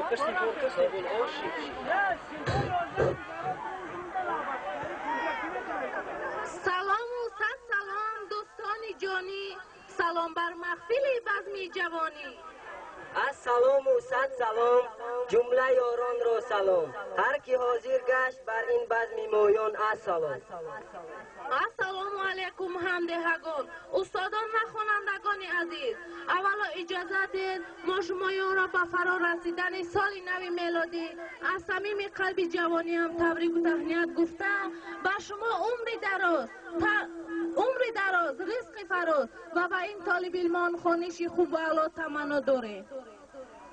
سلام و صد سلام دوستان جانی، سلام بر محفل بزم جوانی. السلام و صد سلام جمله یاران را سلام، هر کی حاضر گشت بر این بزم مایان السلام. السلام علیکم همدهگان، استادان و خوانندگان عزیز. اولا اجازه دید ما شما را به فرا رسیدن سال نو میلادی از صمیم قلب جوانی هم تبریک و تهنیت گفتم. به شما عمر دراز، رزق فراز و به این طالب علمان خوانش خوب و اعلی تمنا داره.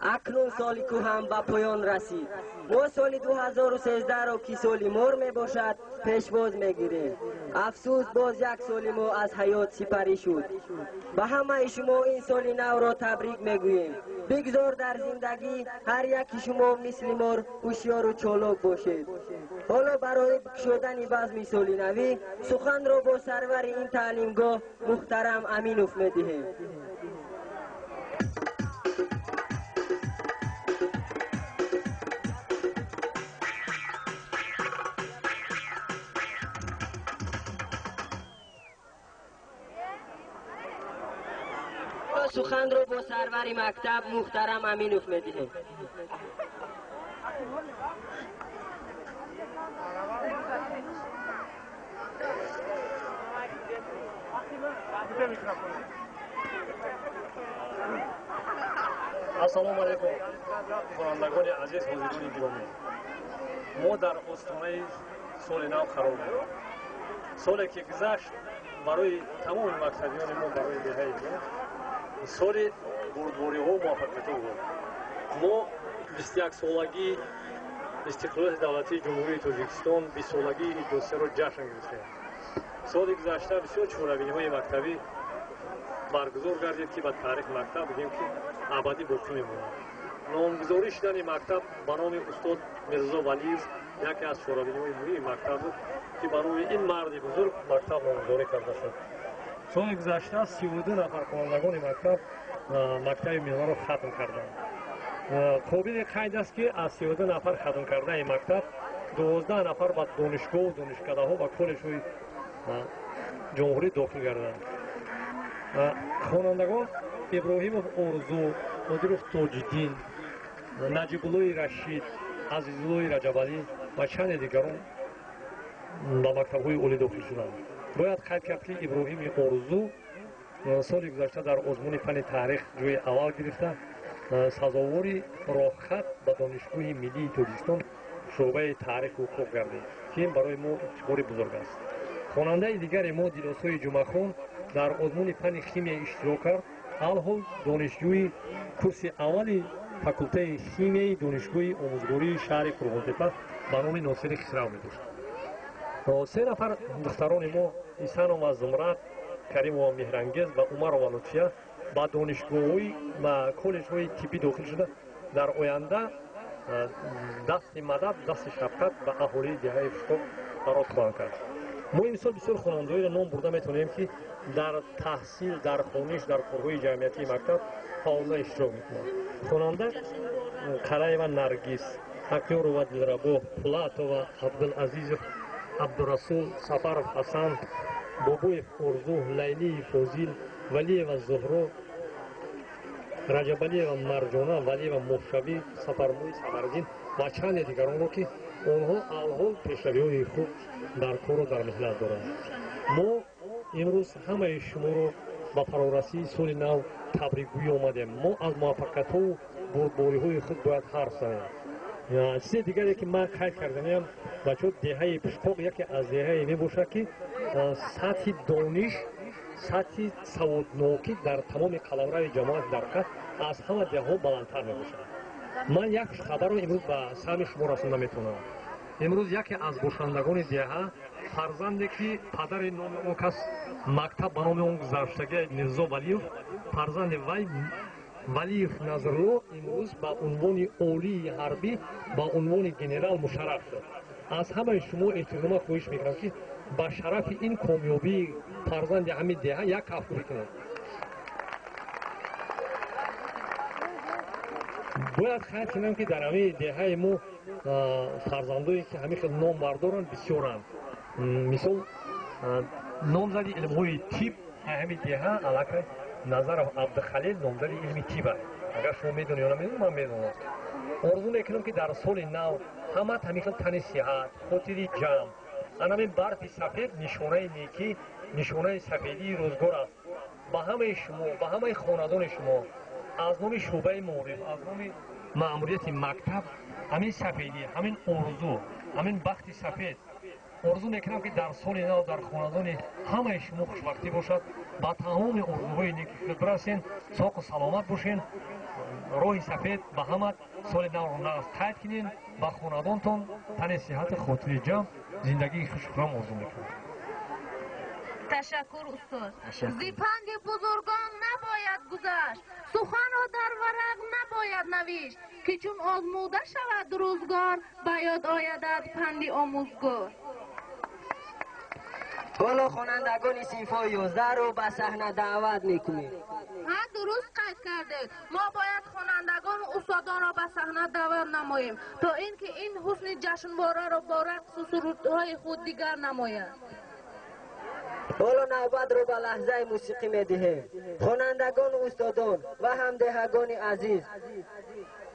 اکنون سال کو هم به پایان رسید. ما سال 2013 را که سال مر می باشد پیشواز می گیریم. افسوس باز یک سال ما از حیات سپری شد. به همه شما این سال نو را تبریک می گوییم. بگذار در زندگی هر یک شما مثل مار هوشیار و چالاک باشید. حالا برای شدن بزم سال نوی سخن را با سرور این تعلیمگاه محترم امینوف می دهیم. سخن رو با سرور مکتب محترم امینوف میدهیم. السلام علیکم خوانندگان عزیز، حاضران گرامی. ما در آستانه سال نو قرار داریم. سالی که گذشت برای تمام مقصدیان ما برای دهه ما سال بردباری ها و موفقیت ها بود. ما 21 سالگی استقلال دولتی جمهوری تاجیکستان 20 سالگی دوسته را جشن گرفتیم. سال گذشته بسیار چهاربینی های مکتبی برگزار گردید که به تاریخ مکتب بگیم که ابدی باقی میماند. نامگذاری شدن مکتب به نام استاد میرزا ولیف یکی از چهاربینی های مهم مکتب بود که برای این مرد بزرگ مکتب نامگذاری کرده شد. سال گذشته 32 نفر خوانندگان مکتب میانه را ختم کردند. قابل قید است که از 32 نفر ختم کرده این مکتب 12 نفر به دانشگاه و دانشکده ها و کالج های جمهوری داخل گردند. خوانندگان ابراهیمов орзу، نادرов тоҷиддин، наҷибуллои рашид، азизуллои раҷабалӣ ва чанде дигарон ба мактабҳои олӣ дохил шуданд. бояд қайд кард ки иброҳими орзу соли гузашта дар озмуни фанни таърих ҷои аввал гирифта сазовори роҳхат ба донишгоҳи миллии тоҷикистон шӯъбаи таърих ва ҳуқуқ гардид ки ин барои мо ифтихори бузург аст. хонандаи дигаре мо дилосои ҷумъахон дар озмуни фанни химия иштирок кард. алҳол донишҷӯи курси аввали факултаи химияи донишгоҳи омӯзгории шаҳри қурғонтепа ба номи носири хисрав медошт. се нафар духтарони мо исанова зумрат, каримова меҳрангез ва умарова лутфия ба донишгоҳҳои ва коллеҷҳои тиббӣ дохил шуда дар оянда дасти мадад, дасти шафқат ба аҳолии диҳаи фушток дароз хоҳанд кард. мо имсол бисёр хонандаҳоеро ном бурда метавонем ки дар таҳсил, дар хониш, дар корҳои ҷамъиятии мактаб фаъолна иштирок мекунанд. хонанда қалаева наргиз, акёрова дилрабо, пулатова абдулазизов, абдурасул, сафаров ҳасан, бобоев орзу, лайлии фозил, валиева зуҳро, раҷабалиева марҷона, валиева мошавӣ, сафармӯи самардин ва чанде дигаронро ки онҳо алҳол пешравиҳои хуб дар кору дар меҳнат доранд. мо имрӯз ҳамаи шуморо ба фарорасии соли нав табрикгӯӣ омадем. мо аз муваффақиятҳову бурдбориҳои худ бояд ҳарф занем. чизе дигаре ки ман қайд карданам бачаҳо деҳаи пишқоқ яке аз деҳае мебошад ки сатҳи дониш, сатҳи саводнокӣ дар тамоми қаламрави ҷамоати дар қад аз ҳама деҳаҳо баландтар мебошад. ман як хабарро имрӯз ба сами шумо расонда метавонам. имрӯз яке аз бошандагони деҳа фарзанде ки падари номи он кас мактаб ба номи он гузаштагии мирзо валиев, фарзанди вай валиев назрулло имрӯз ба унвони олии ҳарбӣ, ба унвони генерал мушарраф шуд. аз ҳамаи шумо эҳтирома хоҳиш мекунам ки ба шарафи ин комёбии фарзанди ҳамин деҳа як каф бикунед. бояд хаят кинам ки дар ҳамаи деҳаи мо фарзандое ки ҳамин хел номбардоранд бисёранд. мисол номзади илмҳои тиб ҳамин деҳа аллакай Назаров Абдухалил номзади илми тиб аст. агар шумо медонед ё намедонед, ман медонам. орзу мекунам ки дар соли нав ҳама ҳамин хел тани сиҳат, хотири ҷамъ, анамин барфи сафед нишонаи некӣ, нишонаи сафедии рӯзгор аст. ба ҳамаи шумо, ба ҳамаи хонадони шумо аз номи шӯъбаи маориф, аз номи маъмурияти мактаб ҳамин сафедӣ, ҳамин орзу, ҳамин бахти сафед орзу мекунам ки дар соли нав дар хонадони ҳамаи шумо хушбахтӣ бошад. ба тамоми орзуҳои неки худод расен, соҳу саломат бошен. роҳи сафед ба ҳама соли навро нағз қайд кинен. ба хонадонтон тани сиҳати хотири ҷамъ, зиндагии хушрам орзу мекунам. تشکر استاد. زیپنگ بزرگان نباید گذشت، سخن را در ورق نباید نوشت، که چون آزموده شود روزگار به یاد آیدد پندی آموزگار. حالا خوانندگان صنف 11 رو به صحنه دعوت میکنیم. ها درست قید کردید. ما باید خوانندگان و استادان را به صحنه دعوت نماییم تا اینکه این حسن جشنواره را با رقص و سرودهای خود دیگر نماید. حالا نوبت رو به لحظه موسیقی میدهیم. خوانندگان و استادان و همدهگان عزیز،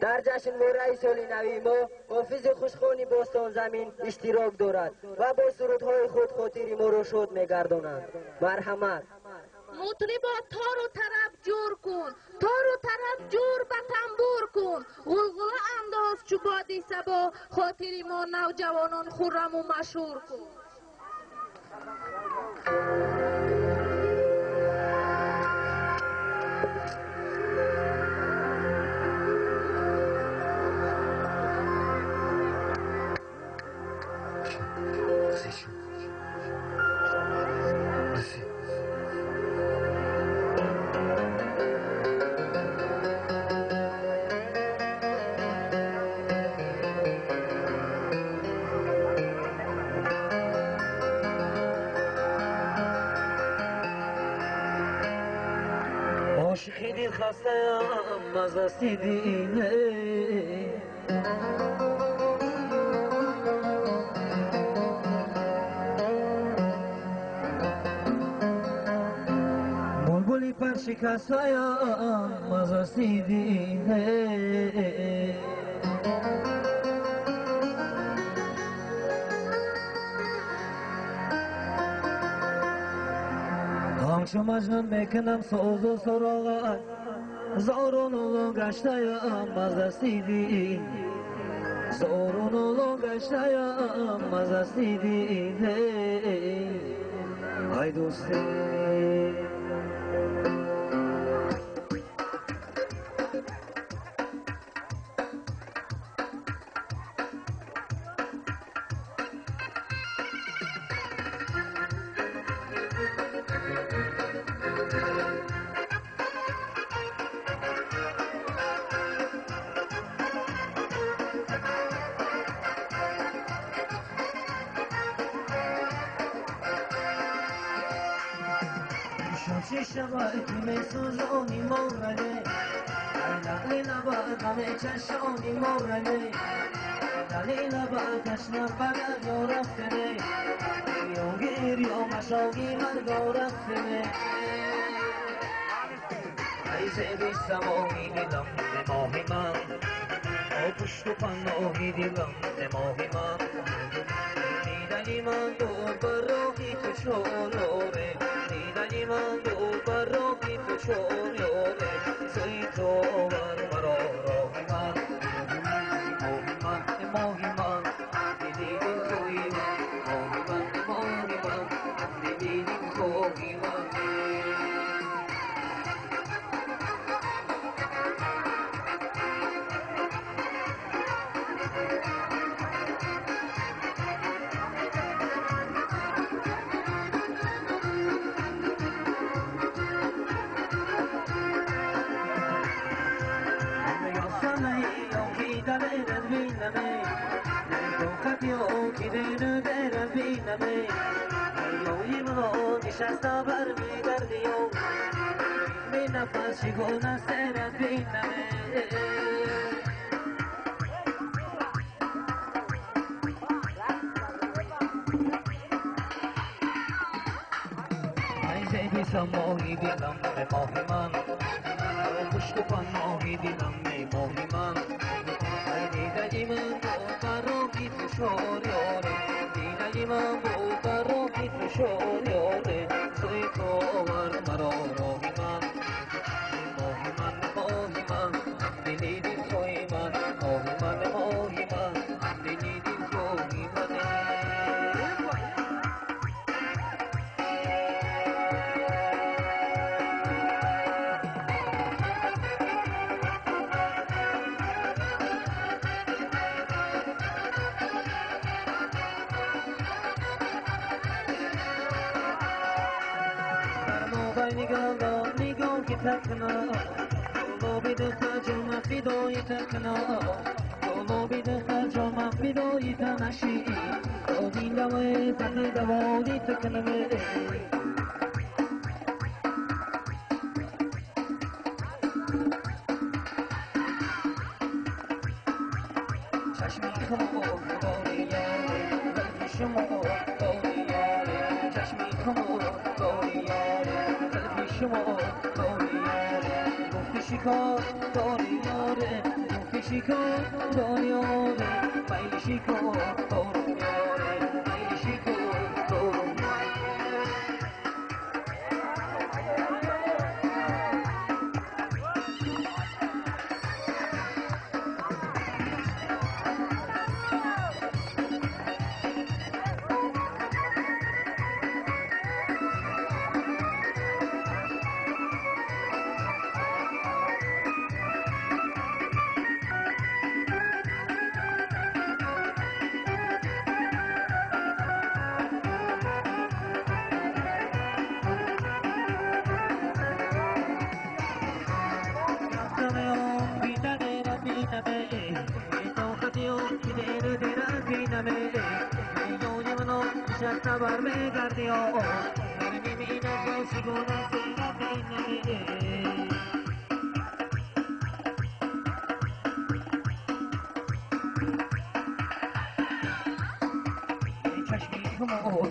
در جشنواره سال نوی ما حافظ خوشخوانی باستان زمین اشتراک دارد و با سرودهای خود خاطر ما رو شاد میگردانند. مرحمت. مطربا تار و طرب جور کن، تار و طرب جور به تنبور کن، غلغله انداز چو بادی صبا، خاطر ما نوجوانان خرم و مشهور کن. عاشقی دل خستم از دست دینه، بلبلی پر شکستم از دست دینه، همچو مجنون میکنم سوز و سراغت، زارون اولو گشتایم از دستی دین، زارون اولو گشتایم از دستی دین. ای دوستی چه شود که می سوزانی مورنه، دلی نبا غم چشانی مورنه، دلی نبا تشنه بگر یا رفتنه، یا گیر یا مشاقی مرگا رفتنه. ای زیبی سماهی دلم نماهی من، او پشت و پناهی دلم نماهی من، دیدنی من دور بر راهی تو چولوره، دیدنی من دور بر راهی تو چولوره، سوی تو بر مرا راهی من، ماهی من دیدی توی من، ماهی من دیدی توی من. نشسته بر میگردیم می نفسی گونه سرت بینمه. سماهی دلم به ماه من پشت و پناهی دلم به ماه من دیدگی من بود برای فشار یاره دیدگی من بود برای فشار یاره توی تو آورد مرا راهی من ماهی من دلی دل توی من ماهی من دلی دل توی منه نگاه تکنا گلو بیده خجم فیدای تکنا گلو بیده خجم فیدای تنشی دادی لوه زده دوادی تکنمه چشمی خمار داری یاره قلبی شما داری یاره چشمی خمار داری یاره قلبی شما داری یاره گفتی شکار داری یاره گفتی شکار داری یاره میل شکار داری یاره میل شکار داری خبر میگردی آه میبینم باسی گونه سیرا بینمی چشمی شما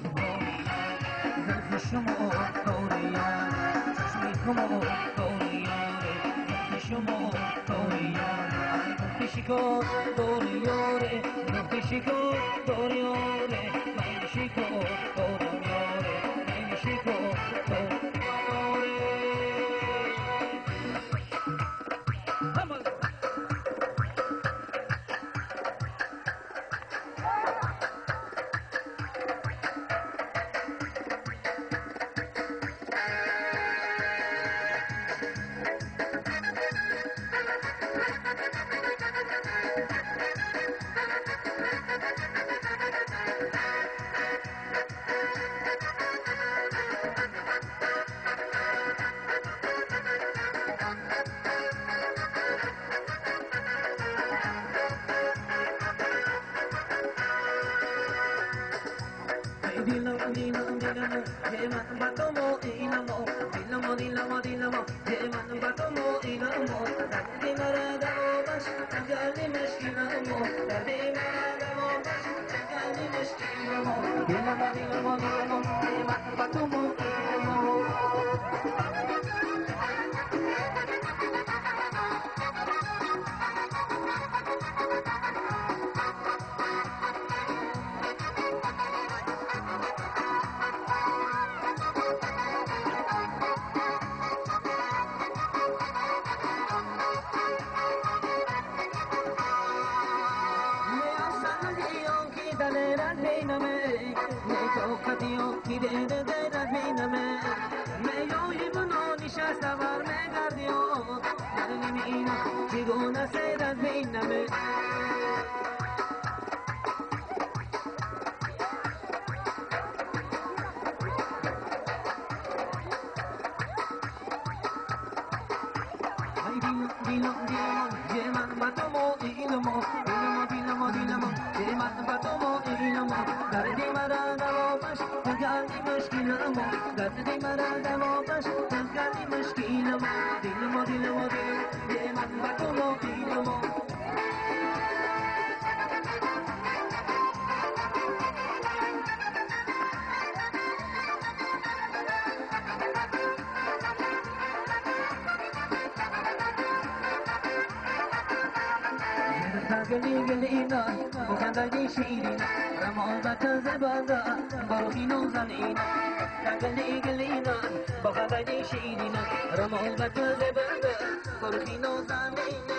زلف شما دوریان چشمی شما دوریان زلف شما دوریان گفتی شکار دوریاره گفتی شکار دوریاره میل شکار دوریاره میل شکار دوریاره گلی گلینا بخندی شیرینا رمال بکن زباندا بروخینو زنینا گلی گلینا بخندی شیرینا رمال بکن زباندا بروخینو زنینا